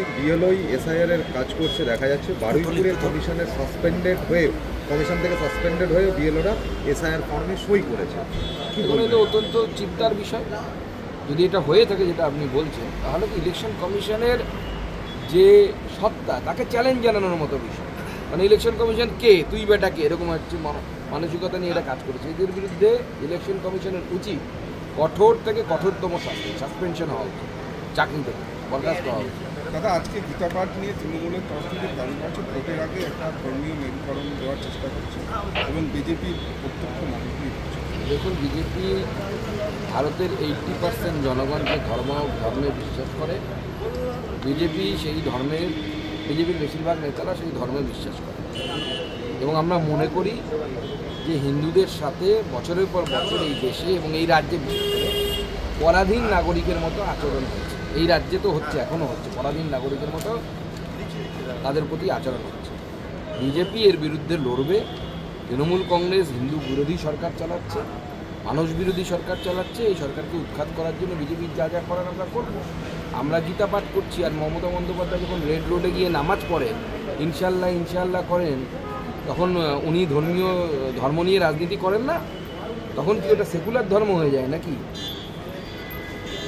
প্রশাসনিক বিএলওই এসআইআর এর কাজ করছে দেখা যাচ্ছে। বারুইপুরে কমিশনের সাসপেন্ডেড হয়ে কমিশন থেকে সাসপেন্ডেড হয়ে বিএলওরা এসআইআর ফর্মে সই করেছে। কি বলবেন? এটা অত্যন্ত চিন্তার বিষয়। যদি এটা হয়ে থাকে যেটা আপনি বলছেন, তাহলে তো ইলেকশন কমিশনের যে সত্তা তাকে চ্যালেঞ্জ জানানোর মতো বিষয়। মানে ইলেকশন কমিশন কে, তুই বেটা কে, এরকম হচ্ছে মানসিকতা নিয়ে এটা কাজ করেছে। এদের বিরুদ্ধে ইলেকশন কমিশনের উচিত কঠোর থেকে কঠোরতম সাসপেনশন হওয়া উচিত, চাকরি থেকে বরখাস্ত হওয়া উচিত। দাদা, আজকে গীতাপাঠ নিয়ে তৃণমূলের তরফ থেকে দাবি করছে ভোটের আগে একটা ধর্মীয় মেরুকরণ দেওয়ার চেষ্টা করছে এবং বিজেপির প্রত্যক্ষ মদতই করছে। দেখুন, বিজেপি ভারতের 80% জনগণ যে ধর্মে বিশ্বাস করে, বিজেপির বেশিরভাগ নেতারা সেই ধর্মে বিশ্বাস করে। এবং আমরা মনে করি যে হিন্দুদের সাথে বছরের পর বছর এই দেশে এবং এই রাজ্যে পরাধীন নাগরিকের মতো আচরণ হচ্ছে। এই রাজ্যে তো হচ্ছে, এখনও হচ্ছে, পরাধীন নাগরিকের মতো তাদের প্রতি আচরণ হচ্ছে। বিজেপি এর বিরুদ্ধে লড়বে। তৃণমূল কংগ্রেস হিন্দু বিরোধী সরকার চালাচ্ছে, মানুষ বিরোধী সরকার চালাচ্ছে। এই সরকারকে উৎখাত করার জন্য বিজেপির যা যা করার আমরা করব। আমরা গীতা পাঠ করছি, আর মমতা বন্দ্যোপাধ্যায় যখন রেড রোডে গিয়ে নামাজ পড়েন, ইনশাল্লাহ করেন, তখন উনি ধর্ম নিয়ে রাজনীতি করেন না? তখন কি ওটা সেকুলার ধর্ম হয়ে যায় নাকি?